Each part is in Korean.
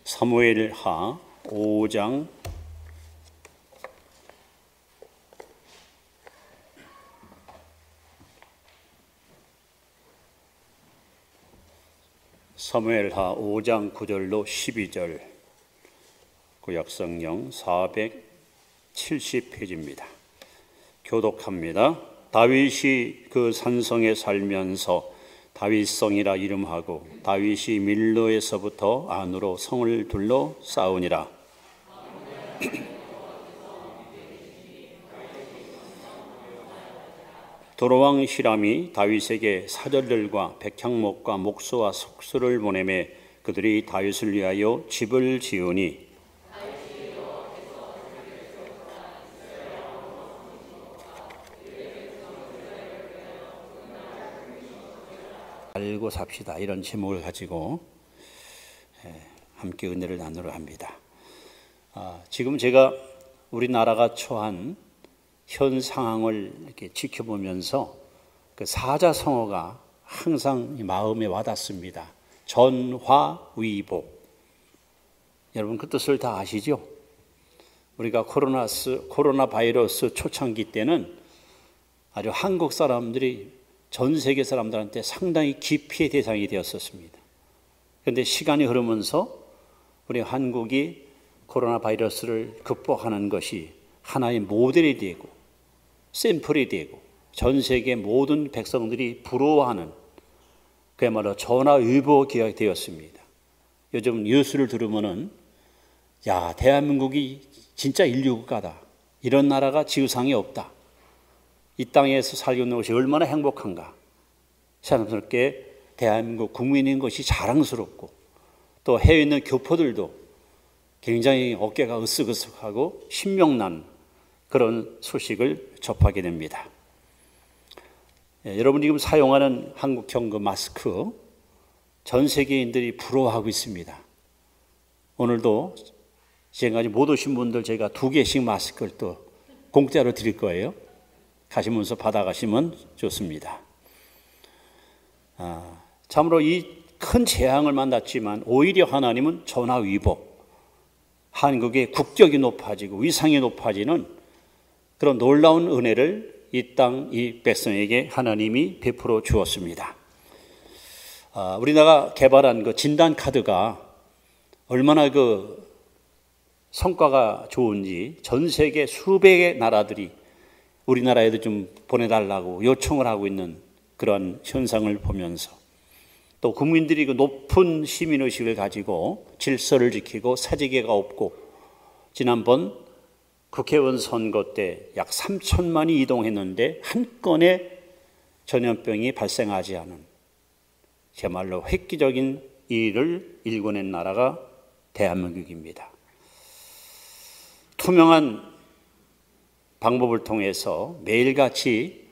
사무엘하 5장 9절로 12절, 구약성경 470페이지입니다. 교독합니다. 다윗이 그 산성에 살면서 다윗성이라 이름하고 다윗이 밀로에서부터 안으로 성을 둘러 싸우니라. 도로왕 히람이 다윗에게 사절들과 백향목과 목수와 속수를 보내매 그들이 다윗을 위하여 집을 지으니 알고 삽시다, 이런 제목을 가지고 함께 은혜를 나누려 합니다. 지금 제가 우리나라가 처한 현 상황을 이렇게 지켜보면서 그 사자성어가 항상 마음에 와닿습니다. 전화위복. 여러분 그 뜻을 다 아시죠? 우리가 코로나 바이러스 초창기 때는 아주 한국 사람들이 전 세계 사람들한테 상당히 기피의 대상이 되었었습니다. 그런데 시간이 흐르면서 우리 한국이 코로나 바이러스를 극복하는 것이 하나의 모델이 되고 샘플이 되고 전 세계 모든 백성들이 부러워하는 그야말로 전화위복이 되었습니다. 요즘 뉴스를 들으면은 야, 대한민국이 진짜 인류국가다. 이런 나라가 지구상에 없다. 이 땅에서 살고 있는 것이 얼마나 행복한가. 사람스럽게 대한민국 국민인 것이 자랑스럽고 또 해외에 있는 교포들도 굉장히 어깨가 으쓱으쓱하고 신명난 그런 소식을 접하게 됩니다. 여러분이 지금 사용하는 한국형 그 마스크 전 세계인들이 부러워하고 있습니다. 오늘도 지금까지 못 오신 분들 제가 2개씩 마스크를 또 공짜로 드릴 거예요. 가시면서 받아가시면 좋습니다. 참으로 이 큰 재앙을 만났지만 오히려 하나님은 전화위복, 한국의 국격이 높아지고 위상이 높아지는 그런 놀라운 은혜를 이 땅, 이 백성에게 하나님이 베풀어 주었습니다. 우리나라가 개발한 그 진단카드가 얼마나 그 성과가 좋은지 전 세계 수백의 나라들이 우리나라에도 좀 보내달라고 요청을 하고 있는 그런 현상을 보면서 또 국민들이 그 높은 시민의식을 가지고 질서를 지키고 사재기가 없고 지난번 국회의원 선거 때 약 3천만이 이동했는데 한 건의 전염병이 발생하지 않은 정말로 획기적인 일을 일궈낸 나라가 대한민국입니다. 투명한 방법을 통해서 매일같이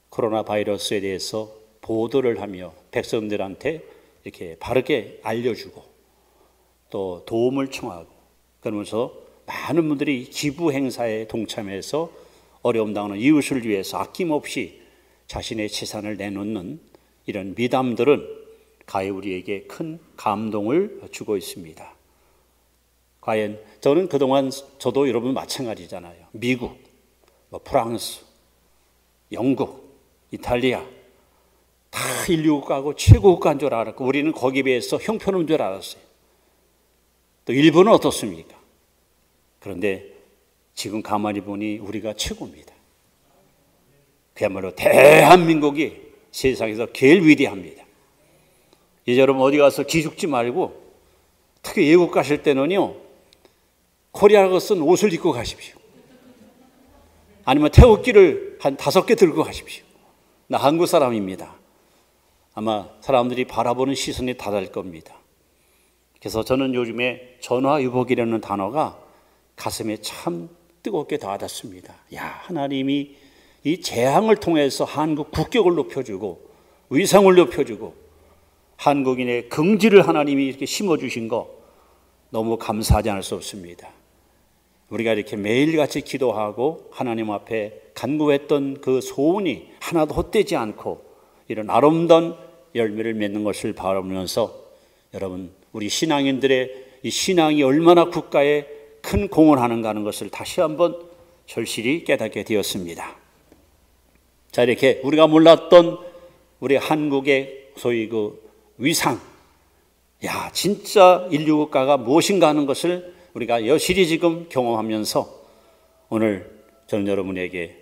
코로나 바이러스에 대해서 보도를 하며 백성들한테 이렇게 바르게 알려주고 또 도움을 청하고 그러면서 많은 분들이 기부 행사에 동참해서 어려움 당하는 이웃을 위해서 아낌없이 자신의 재산을 내놓는 이런 미담들은 가히 우리에게 큰 감동을 주고 있습니다. 과연 저는 그동안 저도 여러분 마찬가지잖아요. 미국, 프랑스, 영국, 이탈리아 다 인류국가고 최고국가인 줄 알았고 우리는 거기에 비해서 형편없는 줄 알았어요. 또 일본은 어떻습니까? 그런데 지금 가만히 보니 우리가 최고입니다. 그야말로 대한민국이 세상에서 제일 위대합니다. 이제 여러분 어디 가서 기죽지 말고 특히 외국 가실 때는요 코리아라고 쓴 옷을 입고 가십시오. 아니면 태극기를 한 5개 들고 가십시오. 나 한국 사람입니다. 아마 사람들이 바라보는 시선이 다를 겁니다. 그래서 저는 요즘에 전화위복이라는 단어가 가슴에 참 뜨겁게 다가닿습니다. 야, 하나님이 이 재앙을 통해서 한국 국격을 높여주고 위상을 높여주고 한국인의 긍지를 하나님이 이렇게 심어주신 거 너무 감사하지 않을 수 없습니다. 우리가 이렇게 매일같이 기도하고 하나님 앞에 간구했던 그 소원이 하나도 헛되지 않고 이런 아름다운 열매를 맺는 것을 바라보면서 여러분 우리 신앙인들의 이 신앙이 얼마나 국가에 큰 공헌하는가 하는 것을 다시 한번 절실히 깨닫게 되었습니다. 자, 이렇게 우리가 몰랐던 우리 한국의 소위 그 위상, 야, 진짜 인류 국가가 무엇인가 하는 것을 우리가 여실히 지금 경험하면서 오늘 저는 여러분에게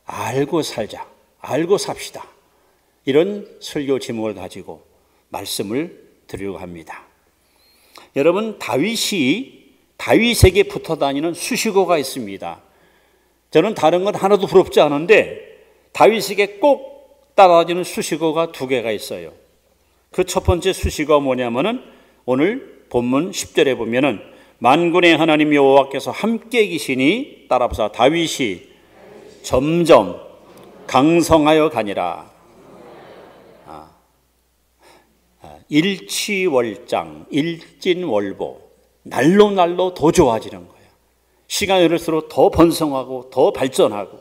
알고 살자, 알고 삽시다, 이런 설교 제목을 가지고 말씀을 드리려고 합니다. 여러분, 다윗에게 붙어 다니는 수식어가 있습니다. 저는 다른 건 하나도 부럽지 않은데 다윗에게 꼭 따라다니는 수식어가 두 개가 있어요. 그 첫 번째 수식어가 뭐냐면은 오늘 본문 10절에 보면은 만군의 하나님 여호와께서 함께 계시니 따라서 다윗이 점점 강성하여 가니라. 일치월장, 일진월보, 날로 더 좋아지는 거예요. 시간이 흐를수록 더 번성하고 더 발전하고,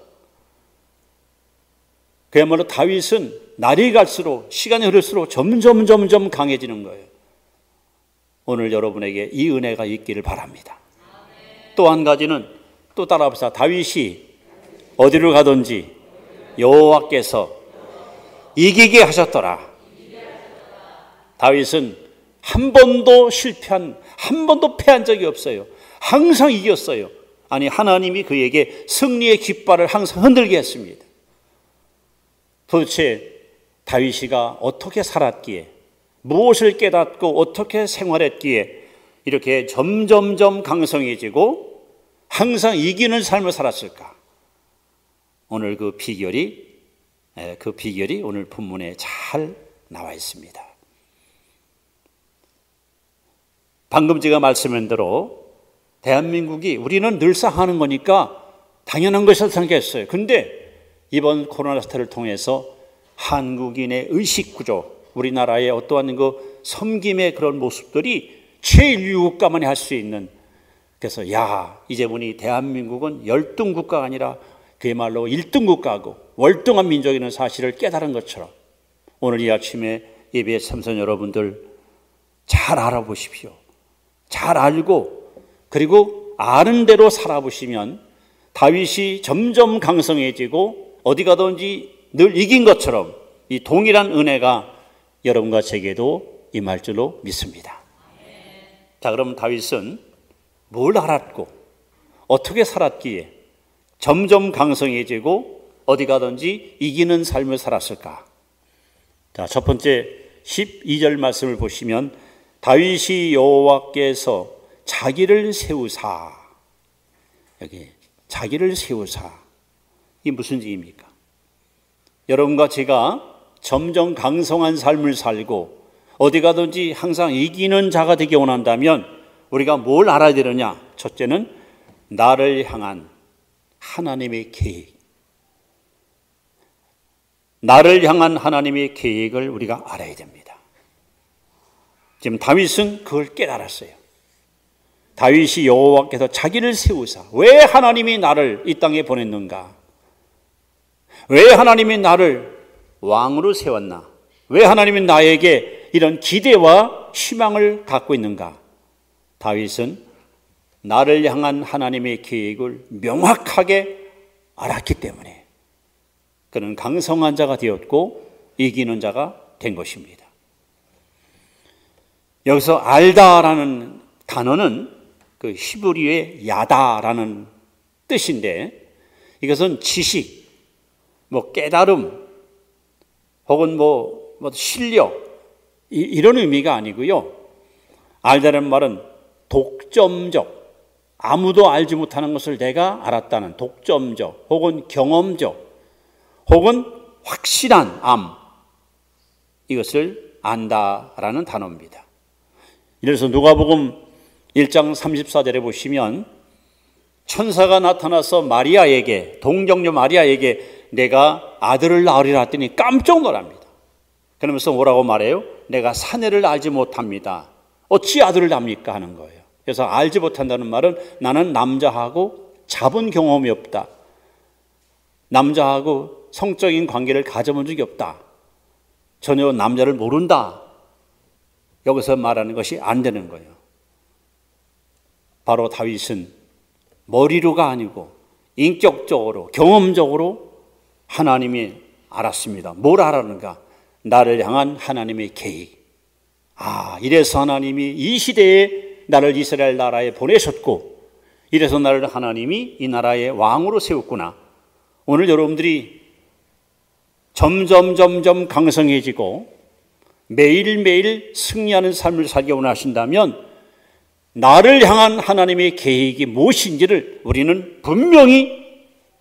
그야말로 다윗은 날이 갈수록, 시간이 흐를수록 점점 강해지는 거예요. 오늘 여러분에게 이 은혜가 있기를 바랍니다. 또 한 가지는 또 따라합시다. 다윗이 어디로 가든지 여호와께서 이기게 하셨더라. 다윗은 한 번도 패한 적이 없어요. 항상 이겼어요. 아니, 하나님이 그에게 승리의 깃발을 항상 흔들게 했습니다. 도대체 다윗이가 어떻게 살았기에, 무엇을 깨닫고 어떻게 생활했기에 이렇게 점점 강성해지고 항상 이기는 삶을 살았을까? 오늘 그 비결이 오늘 본문에 잘 나와 있습니다. 방금 제가 말씀한 대로 대한민국이, 우리는 늘상 하는 거니까 당연한 것을 생각했어요. 근데 이번 코로나 사태를 통해서 한국인의 의식구조, 우리나라의 어떠한 그 섬김의 그런 모습들이 최인류 국가만이 할 수 있는, 그래서 이제 보니 대한민국은 열등 국가가 아니라 그야말로 1등 국가고 월등한 민족이라는 사실을 깨달은 것처럼 오늘 이 아침에 예배에 참석 여러분들 잘 알아보십시오. 잘 알고 그리고 아는 대로 살아보시면 다윗이 점점 강성해지고 어디 가든지 늘 이긴 것처럼 이 동일한 은혜가 여러분과 제게도 임할 줄로 믿습니다. 자, 그럼 다윗은 뭘 알았고 어떻게 살았기에 점점 강성해지고 어디 가든지 이기는 삶을 살았을까? 자, 첫 번째 12절 말씀을 보시면 다윗이 여호와께서 자기를 세우사, 여기 자기를 세우사, 이게 무슨 얘기입니까? 여러분과 제가 점점 강성한 삶을 살고 어디 가든지 항상 이기는 자가 되기 원한다면 우리가 뭘 알아야 되느냐? 첫째는 나를 향한 하나님의 계획, 나를 향한 하나님의 계획을 우리가 알아야 됩니다. 지금 다윗은 그걸 깨달았어요. 다윗이 여호와께서 자기를 세우사, 왜 하나님이 나를 이 땅에 보냈는가? 왜 하나님이 나를 왕으로 세웠나? 왜 하나님이 나에게 이런 기대와 희망을 갖고 있는가? 다윗은 나를 향한 하나님의 계획을 명확하게 알았기 때문에 그는 강성한 자가 되었고 이기는 자가 된 것입니다. 여기서 알다라는 단어는 그 히브리어의 야다라는 뜻인데, 이것은 지식, 깨달음, 혹은 실력, 이런 의미가 아니고요. 알다는 말은 독점적, 아무도 알지 못하는 것을 내가 알았다는 독점적, 혹은 경험적, 혹은 확실한 암, 이것을 안다라는 단어입니다. 이래서 누가복음 1장 34절에 보시면 천사가 나타나서 마리아에게, 동정녀 마리아에게 내가 아들을 낳으리라 했더니 깜짝 놀랍니다. 그러면서 뭐라고 말해요? 내가 사내를 알지 못합니다. 어찌 아들을 낳습니까? 하는 거예요. 그래서 알지 못한다는 말은 나는 남자하고 잡은 경험이 없다. 남자하고 성적인 관계를 가져본 적이 없다. 전혀 남자를 모른다. 여기서 말하는 것이 안 되는 거예요. 바로 다윗은 머리로가 아니고 인격적으로 경험적으로 하나님이 알았습니다. 뭘 알았는가? 나를 향한 하나님의 계획. 이래서 하나님이 이 시대에 나를 이스라엘 나라에 보내셨고, 이래서 나를 하나님이 이 나라의 왕으로 세웠구나. 오늘 여러분들이 점점 강성해지고 매일매일 승리하는 삶을 살기 원하신다면 나를 향한 하나님의 계획이 무엇인지를 우리는 분명히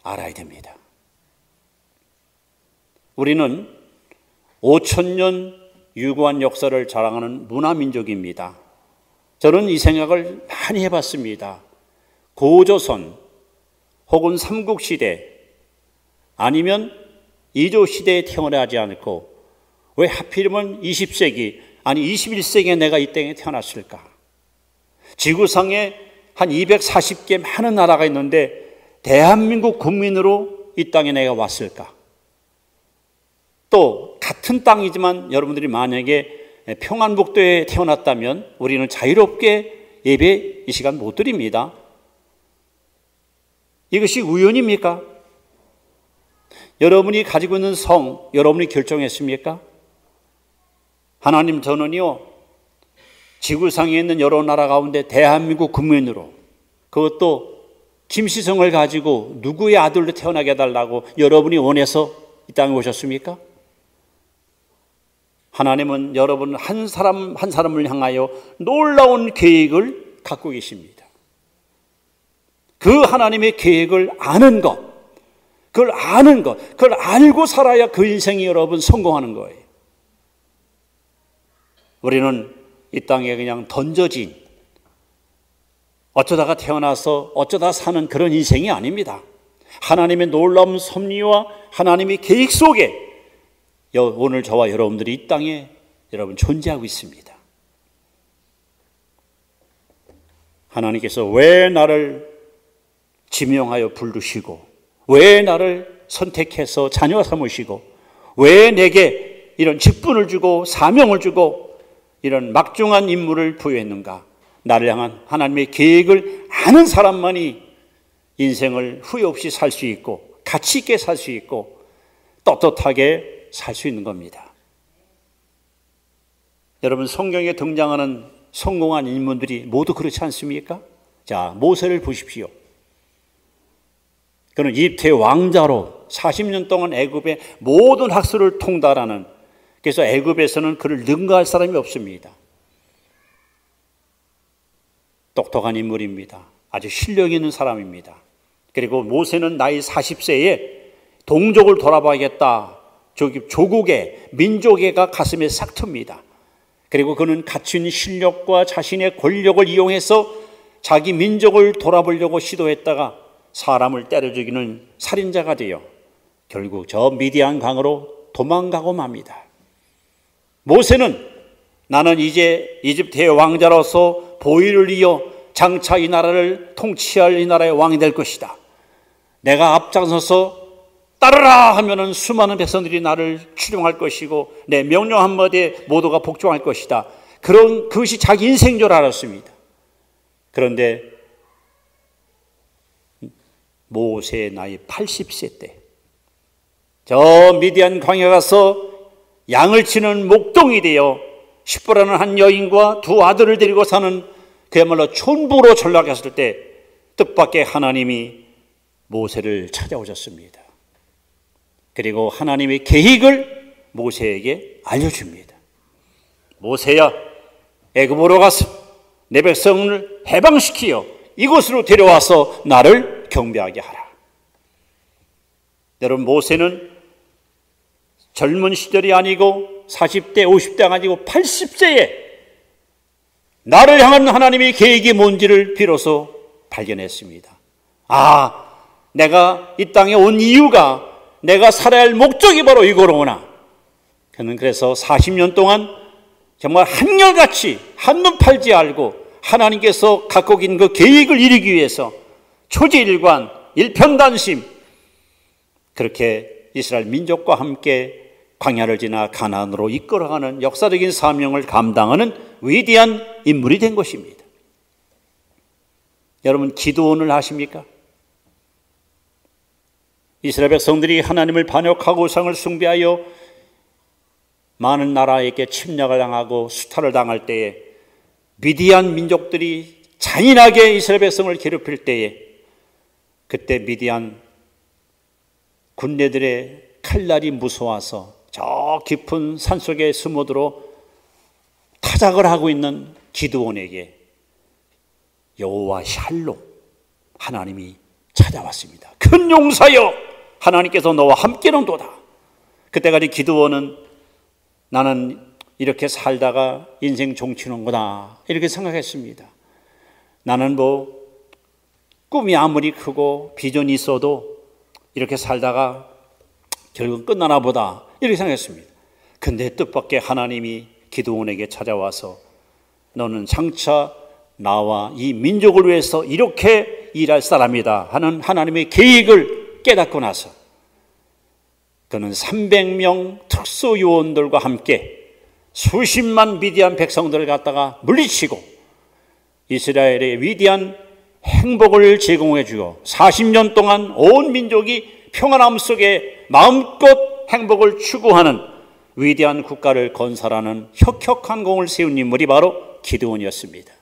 알아야 됩니다. 우리는 5,000년 유구한 역사를 자랑하는 문화민족입니다. 저는 이 생각을 많이 해봤습니다. 고조선 혹은 삼국시대 아니면 이조시대에 태어나지 않고 왜 하필이면 20세기 아니 21세기에 내가 이 땅에 태어났을까? 지구상에 한 240개 많은 나라가 있는데 대한민국 국민으로 이 땅에 내가 왔을까? 또 같은 땅이지만 여러분들이 만약에 평안북도에 태어났다면 우리는 자유롭게 예배 이 시간 못 드립니다. 이것이 우연입니까? 여러분이 가지고 있는 성, 여러분이 결정했습니까? 하나님, 저는요, 지구상에 있는 여러 나라 가운데 대한민국 국민으로, 그것도 김시성을 가지고 누구의 아들로 태어나게 해달라고 여러분이 원해서 이 땅에 오셨습니까? 하나님은 여러분 한 사람 한 사람을 향하여 놀라운 계획을 갖고 계십니다. 그 하나님의 계획을 아는 것, 그걸 알고 살아야 그 인생이 여러분 성공하는 거예요. 우리는 이 땅에 그냥 던져진, 어쩌다가 태어나서 어쩌다 사는 그런 인생이 아닙니다. 하나님의 놀라운 섭리와 하나님의 계획 속에 오늘 저와 여러분들이 이 땅에 여러분 존재하고 있습니다. 하나님께서 왜 나를 지명하여 부르시고, 왜 나를 선택해서 자녀 삼으시고, 왜 내게 이런 직분을 주고 사명을 주고 이런 막중한 임무를 부여했는가? 나를 향한 하나님의 계획을 아는 사람만이 인생을 후회 없이 살 수 있고 가치 있게 살 수 있고 떳떳하게 살 수 있는 겁니다. 여러분, 성경에 등장하는 성공한 인물들이 모두 그렇지 않습니까? 자, 모세를 보십시오. 그는 이집트의 왕자로 40년 동안 애굽의 모든 학술을 통달하는, 그래서 애굽에서는 그를 능가할 사람이 없습니다. 똑똑한 인물입니다. 아주 실력 있는 사람입니다. 그리고 모세는 나이 40세에 동족을 돌아봐야겠다, 조국의 민족애가 가슴에 싹 틉니다. 그리고 그는 갖춘 실력과 자신의 권력을 이용해서 자기 민족을 돌아보려고 시도했다가 사람을 때려 죽이는 살인자가 되어 결국 저 미디안 강으로 도망가고 맙니다. 모세는 나는 이제 이집트의 왕자로서 보위를 이어 장차 이 나라를 통치할 이 나라의 왕이 될 것이다. 내가 앞장서서 따르라 하면은 수많은 백성들이 나를 추종할 것이고 내 명령 한마디에 모두가 복종할 것이다. 그것이 자기 인생인 줄 알았습니다. 그런데 모세의 나이 80세 때 저 미디안 광야 가서 양을 치는 목동이 되어 십보라는 한 여인과 두 아들을 데리고 사는 그야말로 촌부로 전락했을 때 뜻밖의 하나님이 모세를 찾아오셨습니다. 그리고 하나님의 계획을 모세에게 알려줍니다. 모세야, 애굽으로 가서 내 백성을 해방시키어 이곳으로 데려와서 나를 경배하게 하라. 여러분, 모세는 젊은 시절이 아니고 40대, 50대가 아니고 80세에 나를 향한 하나님의 계획이 뭔지를 비로소 발견했습니다. 내가 이 땅에 온 이유가, 내가 살아야 할 목적이 바로 이거로구나. 그는 그래서 40년 동안 정말 한결같이 한눈 팔지 알고 하나님께서 갖고 계신 그 계획을 이루기 위해서 초지일관, 일편단심, 그렇게 이스라엘 민족과 함께 광야를 지나 가나안으로 이끌어가는 역사적인 사명을 감당하는 위대한 인물이 된 것입니다. 여러분, 기드온을 아십니까? 이스라엘 백성들이 하나님을 반역하고 우상을 숭배하여 많은 나라에게 침략을 당하고 수탈을 당할 때에 미디안 민족들이 잔인하게 이스라엘 백성을 괴롭힐 때에 그때 미디안 군대들의 칼날이 무서워서 저 깊은 산속에 숨어들어 타작을 하고 있는 기드온에게 여호와 샬롬 하나님이 찾아왔습니다. 큰 용사여, 하나님께서 너와 함께는도다. 그때까지 기드온은 나는 이렇게 살다가 인생 종치는구나 이렇게 생각했습니다. 나는 꿈이 아무리 크고 비전이 있어도 이렇게 살다가 결국 끝나나 보다 이렇게 생각했습니다. 근데 뜻밖의 하나님이 기드온에게 찾아와서 너는 장차 나와 이 민족을 위해서 이렇게 일할 사람이다 하는 하나님의 계획을 깨닫고 나서 그는 300명 특수요원들과 함께 수십만 미디안 백성들을 갖다가 물리치고 이스라엘의 위대한 행복을 제공해 주고 40년 동안 온 민족이 평안함 속에 마음껏 행복을 추구하는 위대한 국가를 건설하는 혁혁한 공을 세운 인물이 바로 기드온이었습니다.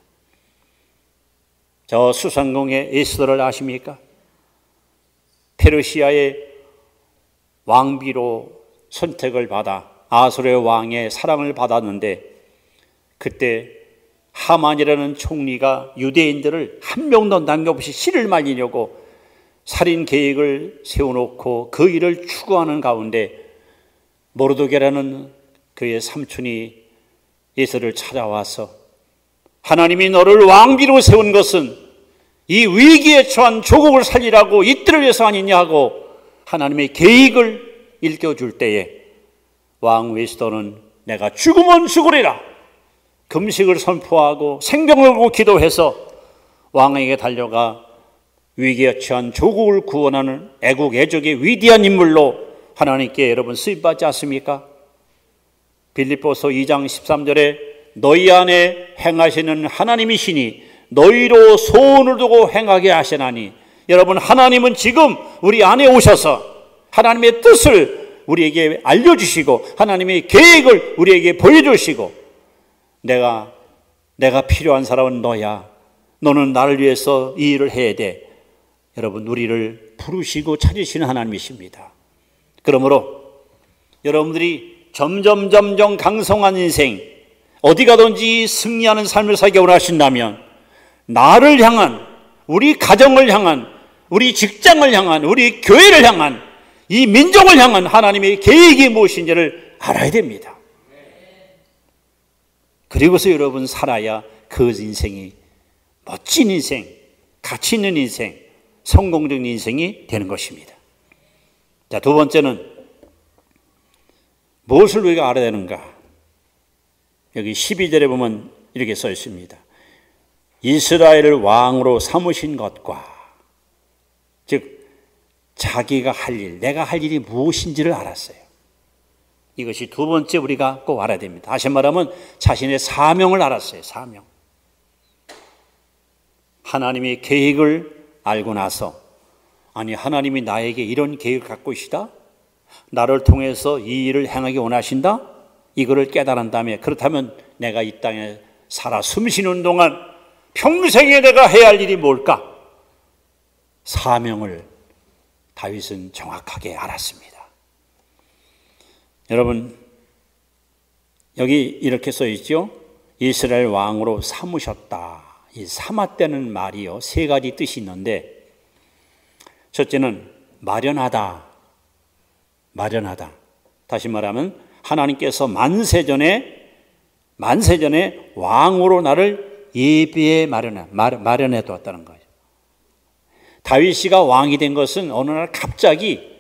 저 수상공의 에스더를 아십니까? 페르시아의 왕비로 선택을 받아 아수르의 왕의 사랑을 받았는데 그때 하만이라는 총리가 유대인들을 한 명도 남겨없이 씨를 말리려고 살인 계획을 세워놓고 그 일을 추구하는 가운데 모르드게라는 그의 삼촌이 에스더를 찾아와서 하나님이 너를 왕비로 세운 것은 이 위기에 처한 조국을 살리라고 이들을 위해서 아니냐 하고 하나님의 계획을 일깨워줄 때에 왕 에스더는 내가 죽으면 죽으리라 금식을 선포하고 생명을 걸고 기도해서 왕에게 달려가 위기에 처한 조국을 구원하는 애국 애족의 위대한 인물로 하나님께 여러분 쓰임받지 않습니까? 빌립보서 2장 13절에 너희 안에 행하시는 하나님이시니 너희로 소원을 두고 행하게 하시나니 여러분 하나님은 지금 우리 안에 오셔서 하나님의 뜻을 우리에게 알려주시고 하나님의 계획을 우리에게 보여주시고 내가 필요한 사람은 너야. 너는 나를 위해서 이 일을 해야 돼. 여러분 우리를 부르시고 찾으시는 하나님이십니다. 그러므로 여러분들이 점점 강성한 인생 어디 가든지 승리하는 삶을 살기 원하신다면 나를 향한 우리 가정을 향한 우리 직장을 향한 우리 교회를 향한 이 민족을 향한 하나님의 계획이 무엇인지를 알아야 됩니다. 그리고서 여러분 살아야 그 인생이 멋진 인생, 가치 있는 인생, 성공적인 인생이 되는 것입니다. 자, 두 번째는 무엇을 우리가 알아야 되는가? 여기 12절에 보면 이렇게 써 있습니다. 이스라엘을 왕으로 삼으신 것과 즉 자기가 할 일, 내가 할 일이 무엇인지를 알았어요. 이것이 두 번째 우리가 꼭 알아야 됩니다. 다시 말하면 자신의 사명을 알았어요. 사명. 하나님의 계획을 알고 나서 아니 하나님이 나에게 이런 계획을 갖고 계시다? 나를 통해서 이 일을 행하기 원하신다? 이거를 깨달은 다음에 그렇다면 내가 이 땅에 살아 숨쉬는 동안 평생에 내가 해야 할 일이 뭘까? 사명을 다윗은 정확하게 알았습니다. 여러분 여기 이렇게 써 있죠. 이스라엘 왕으로 삼으셨다. 이 삼았다는 말이요 세 가지 뜻이 있는데 첫째는 마련하다. 다시 말하면 하나님께서 만세전에 왕으로 나를 예비에 마련해 두었다는 거예요. 다윗이가 왕이 된 것은 어느 날 갑자기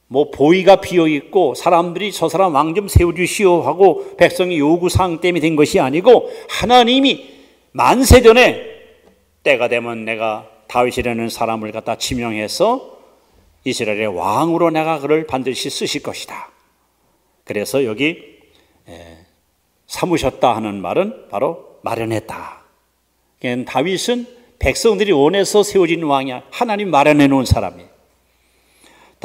보위가 비어 있고 사람들이 저 사람 왕 좀 세워주시오 하고 백성의 요구사항 때문에 된 것이 아니고 하나님이 만세전에 때가 되면 내가 다윗이라는 사람을 갖다 지명해서 이스라엘의 왕으로 내가 그를 반드시 쓰실 것이다. 그래서 여기 삼으셨다 하는 말은 바로 마련했다. 다윗은 백성들이 원해서 세워진 왕이야. 하나님 마련해 놓은 사람이에요.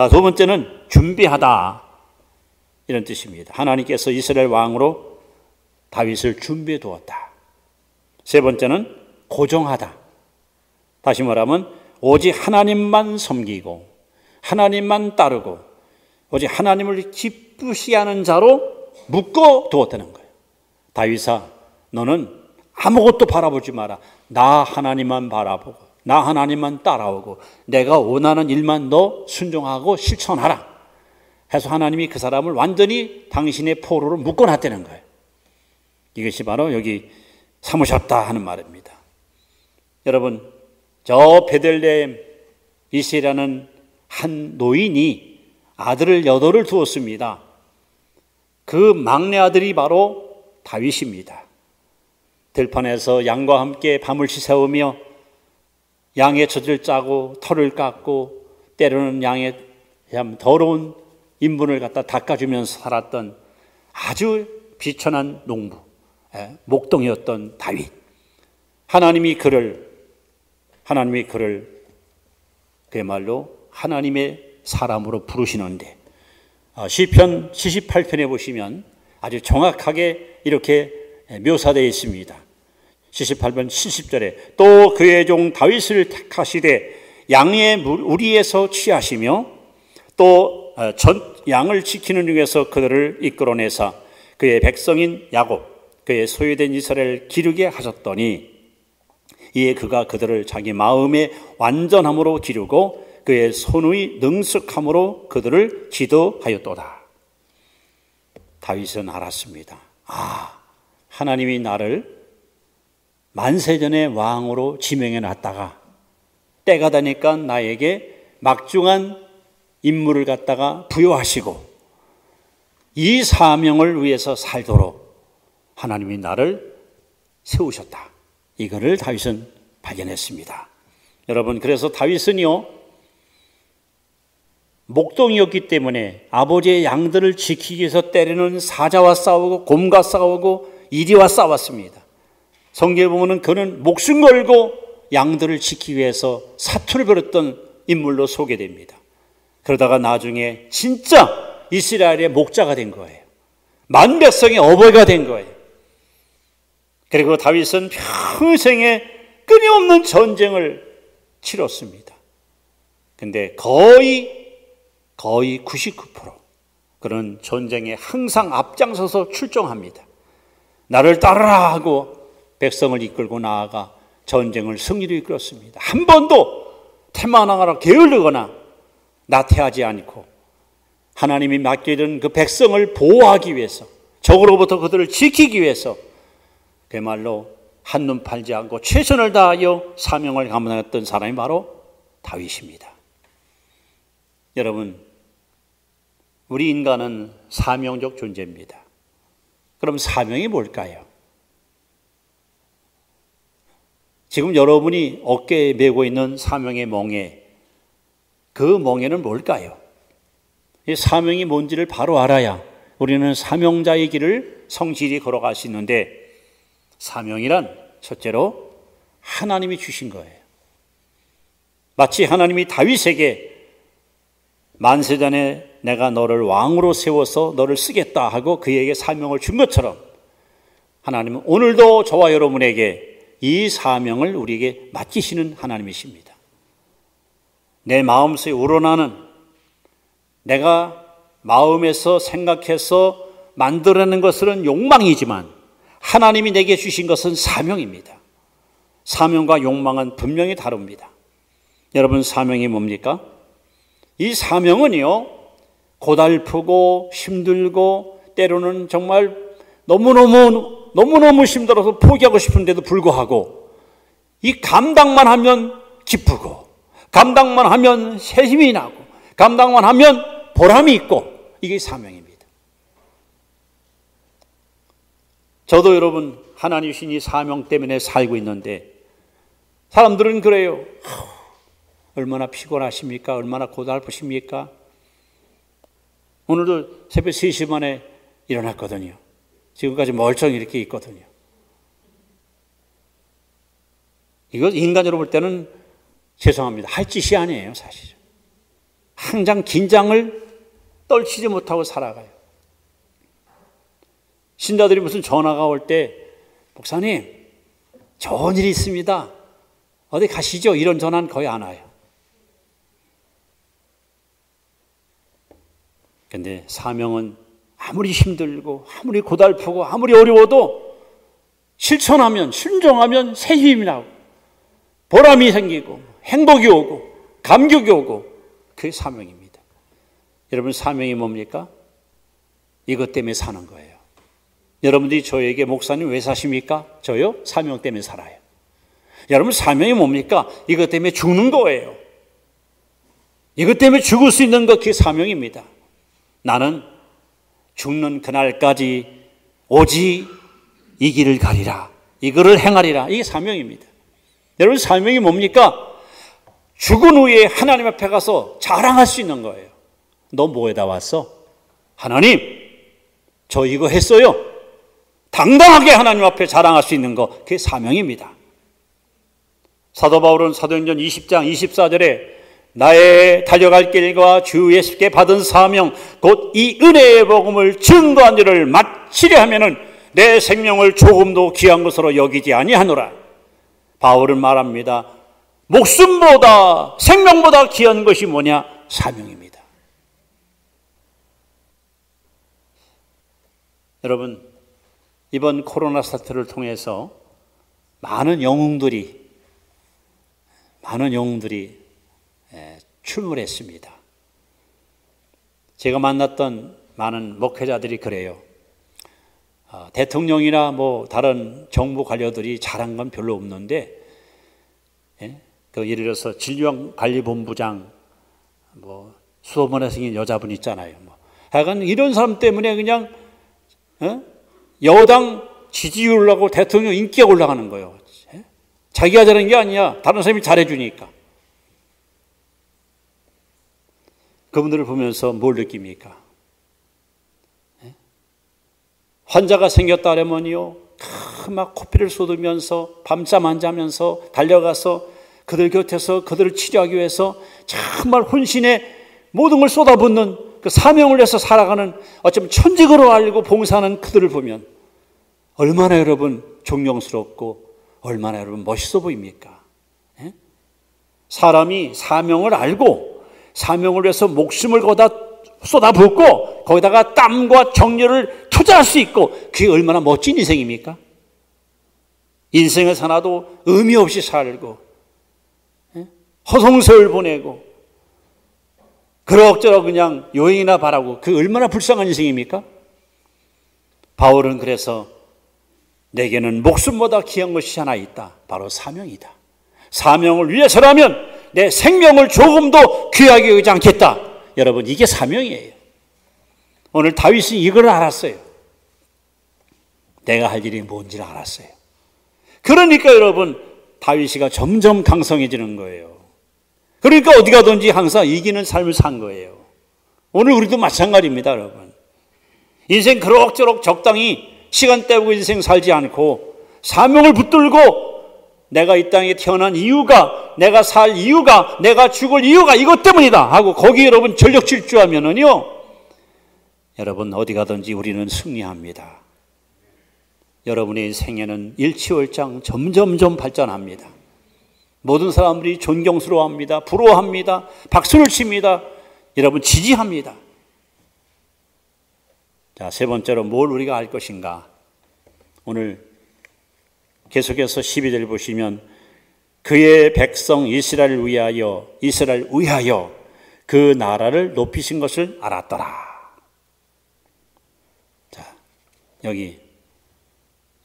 두 번째는 준비하다, 이런 뜻입니다. 하나님께서 이스라엘 왕으로 다윗을 준비해 두었다. 세 번째는 고정하다. 다시 말하면 오직 하나님만 섬기고 하나님만 따르고 오직 하나님을 기쁘시게 하는 자로 묶어 두었다는 거예요. 다윗아, 너는 아무것도 바라보지 마라. 나 하나님만 바라보고 나 하나님만 따라오고 내가 원하는 일만 너 순종하고 실천하라 해서 하나님이 그 사람을 완전히 당신의 포로로 묶어놨다는 거예요. 이것이 바로 여기 삼으셨다 하는 말입니다. 여러분, 저 베들레헴 이스라엘은 한 노인이 아들을 8을 두었습니다. 그 막내 아들이 바로 다윗입니다. 들판에서 양과 함께 밤을 지새우며 양의 젖을 짜고 털을 깎고 때로는 양의 더러운 인분을 갖다 닦아주면서 살았던 아주 비천한 농부, 목동이었던 다윗. 하나님이 그를 그야말로 하나님의 사람으로 부르시는데 시편 78편에 보시면 아주 정확하게 이렇게 묘사되어 있습니다. 78편 70절에 또 그의 종 다윗을 택하시되 양의 우리에서 취하시며 또 양을 지키는 중에서 그들을 이끌어내사 그의 백성인 야곱 그의 소유된 이스라엘을 기르게 하셨더니 이에 그가 그들을 자기 마음의 완전함으로 기르고 그의 손의 능숙함으로 그들을 지도하였도다. 다윗은 알았습니다. 하나님이 나를 만세전에 왕으로 지명해 놨다가 때가 되니까 나에게 막중한 임무를 갖다가 부여하시고 이 사명을 위해서 살도록 하나님이 나를 세우셨다. 이거를 다윗은 발견했습니다. 여러분, 그래서 다윗은요, 목동이었기 때문에 아버지의 양들을 지키기 위해서 때로는 사자와 싸우고 곰과 싸우고 이리와 싸웠습니다. 성경에 보면 그는 목숨 걸고 양들을 지키기 위해서 사투를 벌였던 인물로 소개됩니다. 그러다가 나중에 진짜 이스라엘의 목자가 된 거예요. 만 백성의 어버이가 된 거예요. 그리고 다윗은 평생에 끊임없는 전쟁을 치렀습니다. 근데 거의 99% 그런 전쟁에 항상 앞장서서 출정합니다. 나를 따르라 하고 백성을 이끌고 나아가 전쟁을 승리로 이끌었습니다. 한 번도 태만하거나 게을르거나 나태하지 않고 하나님이 맡겨준 그 백성을 보호하기 위해서 적으로부터 그들을 지키기 위해서 그야말로 한눈 팔지 않고 최선을 다하여 사명을 감당했던 사람이 바로 다윗입니다. 여러분, 우리 인간은 사명적 존재입니다. 그럼 사명이 뭘까요? 지금 여러분이 어깨에 메고 있는 사명의 멍에, 그 멍에는 뭘까요? 이 사명이 뭔지를 바로 알아야 우리는 사명자의 길을 성실히 걸어갈 수 있는데, 사명이란 첫째로 하나님이 주신 거예요. 마치 하나님이 다윗에게 만세전에 내가 너를 왕으로 세워서 너를 쓰겠다 하고 그에게 사명을 준 것처럼 하나님은 오늘도 저와 여러분에게 이 사명을 우리에게 맡기시는 하나님이십니다. 내 마음속에 우러나는, 내가 마음에서 생각해서 만들어내는 것은 욕망이지만 하나님이 내게 주신 것은 사명입니다. 사명과 욕망은 분명히 다릅니다. 여러분, 사명이 뭡니까? 이 사명은요, 고달프고 힘들고 때로는 정말 너무너무 힘들어서 포기하고 싶은데도 불구하고 이 감당만 하면 기쁘고 감당만 하면 새 힘이 나고 감당만 하면 보람이 있고, 이게 사명입니다. 저도 여러분 하나님 주신 이 사명 때문에 살고 있는데 사람들은 그래요. 얼마나 피곤하십니까? 얼마나 고달프십니까? 오늘도 새벽 3시 반에 일어났거든요. 지금까지 멀쩡히 이렇게 있거든요. 이거 인간으로 볼 때는 죄송합니다. 할 짓이 아니에요, 사실. 항상 긴장을 떨치지 못하고 살아가요. 신자들이 무슨 전화가 올 때, 목사님, 좋은 일이 있습니다. 어디 가시죠? 이런 전화는 거의 안 와요. 근데 사명은 아무리 힘들고, 아무리 고달프고, 아무리 어려워도 실천하면, 순종하면 새 힘이 나고, 보람이 생기고, 행복이 오고, 감격이 오고, 그게 사명입니다. 여러분, 사명이 뭡니까? 이것 때문에 사는 거예요. 여러분들이 저에게 목사님 왜 사십니까? 저요? 사명 때문에 살아요. 여러분, 사명이 뭡니까? 이것 때문에 죽는 거예요. 이것 때문에 죽을 수 있는 것, 그게 사명입니다. 나는 죽는 그날까지 오직 이 길을 가리라, 이거를 행하리라. 이게 사명입니다. 여러분, 사명이 뭡니까? 죽은 후에 하나님 앞에 가서 자랑할 수 있는 거예요. 너 뭐에다 왔어? 하나님, 저 이거 했어요. 당당하게 하나님 앞에 자랑할 수 있는 거, 그게 사명입니다. 사도 바울은 사도행전 20장 24절에 나의 달려갈 길과 주 예수께 받은 사명 곧 이 은혜의 복음을 증거한 일을 마치려 하면은 내 생명을 조금도 귀한 것으로 여기지 아니하노라. 바울은 말합니다. 목숨보다 생명보다 귀한 것이 뭐냐? 사명입니다. 여러분, 이번 코로나 사태를 통해서 많은 영웅들이 출몰했습니다. 제가 만났던 많은 목회자들이 그래요. 대통령이나 뭐 다른 정부 관료들이 잘한 건 별로 없는데, 예를 들어서 진료관리본부장, 뭐 수도원에 생긴 여자분 있잖아요. 하여간 이런 사람 때문에 그냥 여당 지지율하고 대통령 인기가 올라가는 거예요. 자기가 잘하는 게 아니야. 다른 사람이 잘해주니까. 그분들을 보면서 뭘 느낍니까? 환자가 생겼다 그러면요, 막 코피를 쏟으면서 밤잠 안 자면서 달려가서 그들 곁에서 그들을 치료하기 위해서 정말 혼신의 모든 걸 쏟아붓는 그 사명을 위해서 살아가는 어쩌면 천직으로 알고 봉사하는 그들을 보면 얼마나 여러분 존경스럽고 얼마나 여러분 멋있어 보입니까? 사람이 사명을 알고 사명을 위해서 목숨을 거다 쏟아붓고 거기다가 땀과 정열을 투자할 수 있고 그게 얼마나 멋진 인생입니까? 인생을 사나도 의미 없이 살고 허송세월 보내고 그럭저럭 그냥 여행이나 바라고 그 얼마나 불쌍한 인생입니까? 바울은 그래서 내게는 목숨보다 귀한 것이 하나 있다. 바로 사명이다. 사명을 위해서라면 내 생명을 조금도 귀하게 여기지 않겠다. 여러분, 이게 사명이에요. 오늘 다윗이 이걸 알았어요. 내가 할 일이 뭔지를 알았어요. 그러니까 여러분, 다윗이가 점점 강성해지는 거예요. 그러니까 어디 가든지 항상 이기는 삶을 산 거예요. 오늘 우리도 마찬가지입니다, 여러분. 인생 그럭저럭 적당히 시간 때우고 인생 살지 않고 사명을 붙들고 내가 이 땅에 태어난 이유가, 내가 살 이유가, 내가 죽을 이유가 이것 때문이다 하고 거기에 여러분 전력 질주하면은요, 여러분 어디 가든지 우리는 승리합니다. 여러분의 인생에는 일치월장 점점점 발전합니다. 모든 사람들이 존경스러워합니다. 부러워합니다. 박수를 칩니다. 여러분 지지합니다. 자, 세 번째로 뭘 우리가 알 것인가? 오늘 계속해서 12절 보시면 그의 백성 이스라엘을 위하여 그 나라를 높이신 것을 알았더라. 자, 여기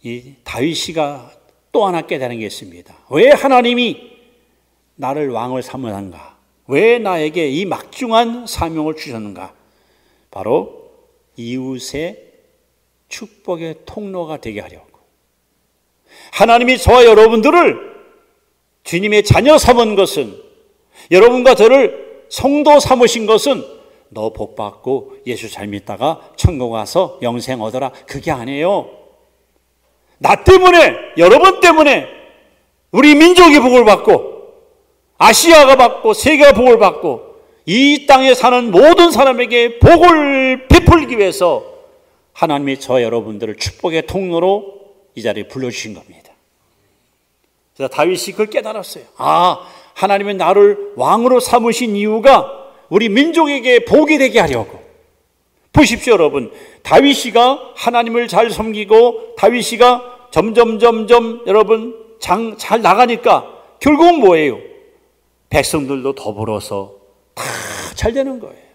이 다윗이가 또 하나 깨달은 게 있습니다. 왜 하나님이 나를 왕을 삼으셨는가? 왜 나에게 이 막중한 사명을 주셨는가? 바로 이웃의 축복의 통로가 되게 하려고. 하나님이 저와 여러분들을 주님의 자녀 삼은 것은, 여러분과 저를 성도 삼으신 것은 너 복 받고 예수 잘 믿다가 천국 가서 영생 얻어라, 그게 아니에요. 나 때문에, 여러분 때문에, 우리 민족이 복을 받고 아시아가 받고 세계가 복을 받고 이 땅에 사는 모든 사람에게 복을 베풀기 위해서 하나님이 저 여러분들을 축복의 통로로 이 자리에 불러주신 겁니다. 그래서 다윗이 그걸 깨달았어요. 하나님이 나를 왕으로 삼으신 이유가 우리 민족에게 복이 되게 하려고. 보십시오, 여러분. 다윗이가 하나님을 잘 섬기고 다윗이가 점점 여러분 잘 나가니까 결국은 뭐예요? 백성들도 더불어서 다 잘 되는 거예요.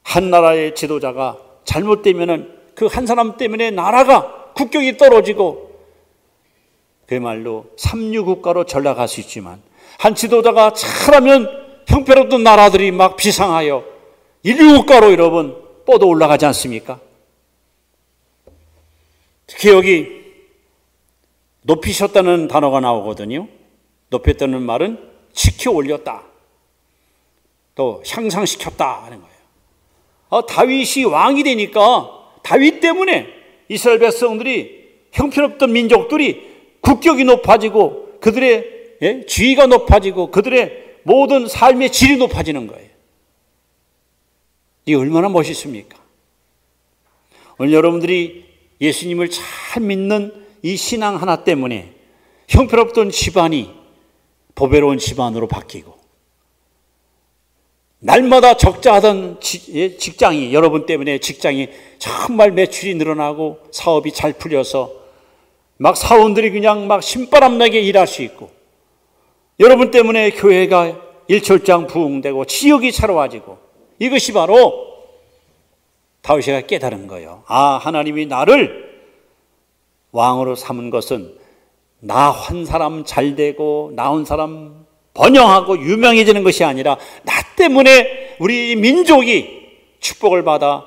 한 나라의 지도자가 잘못되면은 그 한 사람 때문에 나라가 국격이 떨어지고 그야말로 삼류국가로 전락할 수 있지만 한 지도자가 잘하면 형편없던 나라들이 막 비상하여 인류국가로 여러분 뻗어 올라가지 않습니까? 특히 여기 높이셨다는 단어가 나오거든요. 높였다는 말은 치켜 올렸다. 또 향상시켰다 하는 거예요. 다윗이 왕이 되니까 다윗 때문에 이스라엘 백성들이 형편없던 민족들이 국격이 높아지고 그들의 지위가 높아지고 그들의 모든 삶의 질이 높아지는 거예요. 이게 얼마나 멋있습니까? 오늘 여러분들이 예수님을 잘 믿는 이 신앙 하나 때문에 형편없던 집안이 보배로운 집안으로 바뀌고 날마다 적자하던 직장이 여러분 때문에 직장이 정말 매출이 늘어나고 사업이 잘 풀려서 막 사원들이 그냥 막 신바람나게 일할 수 있고 여러분 때문에 교회가 일철장 부흥되고 지역이 새로워지고 이것이 바로 다윗이가 깨달은 거예요. 하나님이 나를 왕으로 삼은 것은 나 한 사람 잘 되고 나 한 사람 번영하고 유명해지는 것이 아니라 나 때문에 우리 민족이 축복을 받아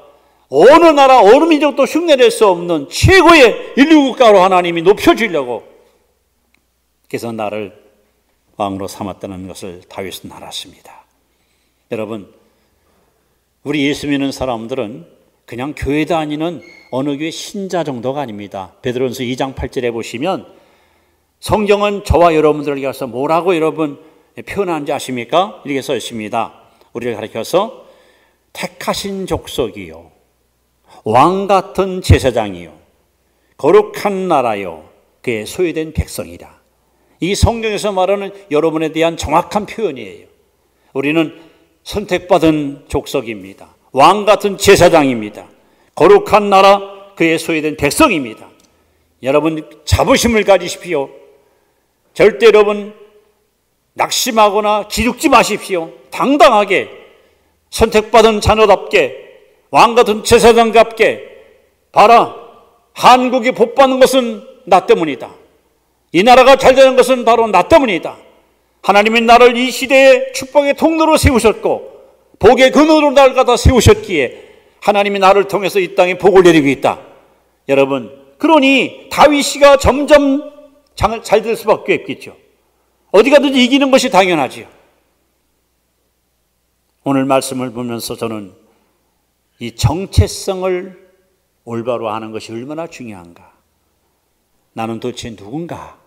어느 나라 어느 민족도 흉내낼 수 없는 최고의 인류국가로 하나님이 높여주려고 그래서 나를 왕으로 삼았다는 것을 다윗은 알았습니다. 여러분, 우리 예수 믿는 사람들은 그냥 교회 다니는 어느 교회 신자 정도가 아닙니다. 베드로전서 2장 8절에 보시면 성경은 저와 여러분들에게 가서 뭐라고 여러분 표현하는지 아십니까? 이렇게 써 있습니다. 우리를 가리켜서 택하신 족속이요 왕같은 제사장이요 거룩한 나라요 그의 소유된 백성이라. 이 성경에서 말하는 여러분에 대한 정확한 표현이에요. 우리는 선택받은 족속입니다. 왕같은 제사장입니다. 거룩한 나라 그의 소유된 백성입니다. 여러분 자부심을 가지십시오. 절대 여러분 낙심하거나 기죽지 마십시오. 당당하게 선택받은 자녀답게 왕같은 제사장답게 봐라, 한국이 복받는 것은 나 때문이다. 이 나라가 잘 되는 것은 바로 나 때문이다. 하나님이 나를 이 시대의 축복의 통로로 세우셨고 복의 근원으로 나를 갖다 세우셨기에 하나님이 나를 통해서 이 땅에 복을 내리고 있다. 여러분, 그러니 다윗이가 점점 잘 될 수밖에 없겠죠. 어디 가든지 이기는 것이 당연하지요. 오늘 말씀을 보면서 저는 이 정체성을 올바로 아는 것이 얼마나 중요한가. 나는 도대체 누군가?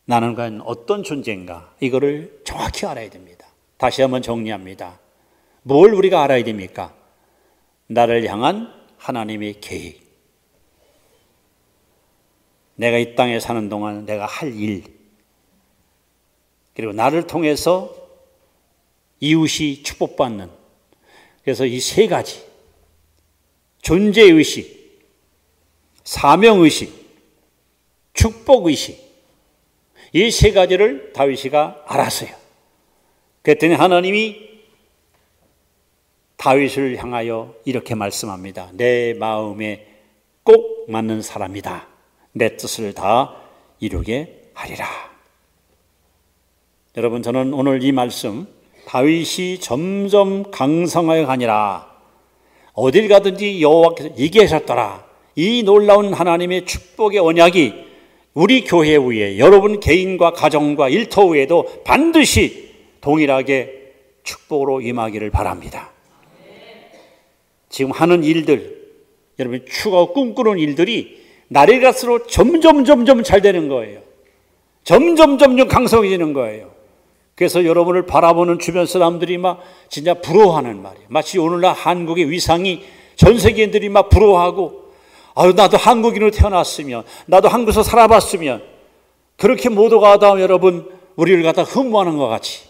나는 과연 어떤 존재인가? 이거를 정확히 알아야 됩니다. 다시 한번 정리합니다. 뭘 우리가 알아야 됩니까? 나를 향한 하나님의 계획. 내가 이 땅에 사는 동안 내가 할 일, 그리고 나를 통해서 이웃이 축복받는, 그래서 이 세 가지, 존재의식, 사명의식, 축복의식, 이 세 가지를 다윗이가 알았어요. 그랬더니 하나님이 다윗을 향하여 이렇게 말씀합니다. 내 마음에 꼭 맞는 사람이다. 내 뜻을 다 이루게 하리라. 여러분, 저는 오늘 이 말씀, 다윗이 점점 강성하여 가니라, 어딜 가든지 여호와께서 얘기하셨더라. 이 놀라운 하나님의 축복의 언약이 우리 교회 위에, 여러분 개인과 가정과 일터 위에도 반드시 동일하게 축복으로 임하기를 바랍니다. 지금 하는 일들, 여러분 추구하고 꿈꾸는 일들이 날이 갈수록 점점 잘 되는 거예요. 점점 강성해지는 거예요. 그래서 여러분을 바라보는 주변 사람들이 막 진짜 부러워하는 말이에요. 마치 오늘날 한국의 위상이 전 세계인들이 막 부러워하고, 아유, 나도 한국인으로 태어났으면, 나도 한국에서 살아봤으면, 그렇게 모두가 다 여러분 우리를 갖다 흠모하는 것 같이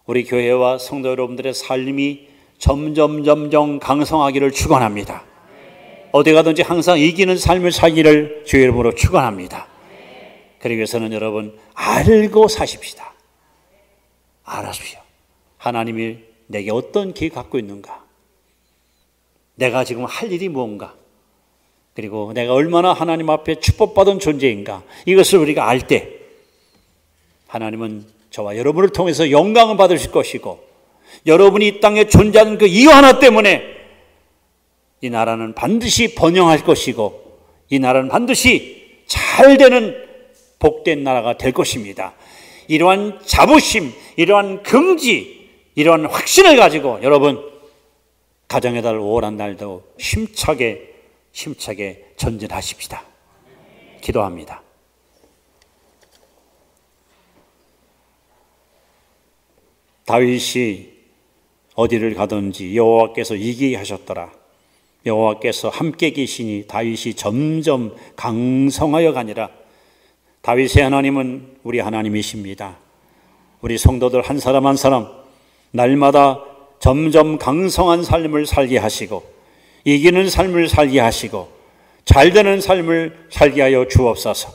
우리 교회와 성도 여러분들의 삶이 점점 강성하기를 축원합니다. 어디 가든지 항상 이기는 삶을 살기를 주의 이름으로 축원합니다. 그러기 위해서는 여러분 알고 사십시다. 알아십시오. 하나님이 내게 어떤 계획 갖고 있는가? 내가 지금 할 일이 뭔가? 그리고 내가 얼마나 하나님 앞에 축복받은 존재인가? 이것을 우리가 알 때 하나님은 저와 여러분을 통해서 영광을 받으실 것이고, 여러분이 이 땅에 존재하는 그 이유 하나 때문에 이 나라는 반드시 번영할 것이고, 이 나라는 반드시 잘 되는 복된 나라가 될 것입니다. 이러한 자부심, 이러한 긍지, 이러한 확신을 가지고 여러분 가정의 달 5월한 날도 힘차게 전진하십시다. 기도합니다. 다윗이 어디를 가든지 여호와께서 이기게 하셨더라. 여호와께서 함께 계시니 다윗이 점점 강성하여 가니라. 다윗의 하나님은 우리 하나님이십니다. 우리 성도들 한 사람 한 사람 날마다 점점 강성한 삶을 살게 하시고, 이기는 삶을 살게 하시고, 잘되는 삶을 살게 하여 주옵소서.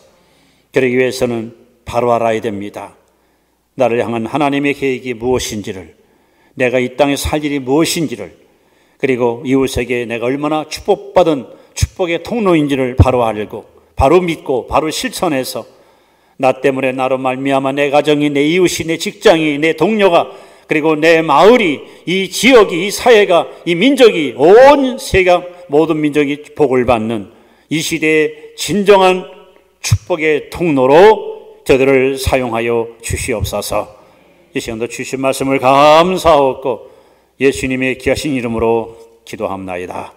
그러기 위해서는 바로 알아야 됩니다. 나를 향한 하나님의 계획이 무엇인지를, 내가 이 땅에 살 일이 무엇인지를, 그리고 이웃에게 내가 얼마나 축복받은 축복의 통로인지를 바로 알고, 바로 믿고, 바로 실천해서 나 때문에 나로 말미암아 내 가정이, 내 이웃이, 내 직장이, 내 동료가, 그리고 내 마을이, 이 지역이, 이 사회가, 이 민족이, 온 세계 모든 민족이 복을 받는 이 시대의 진정한 축복의 통로로 저들을 사용하여 주시옵소서. 이 시간도 주신 말씀을 감사하고 예수님의 귀하신 이름으로 기도합나이다.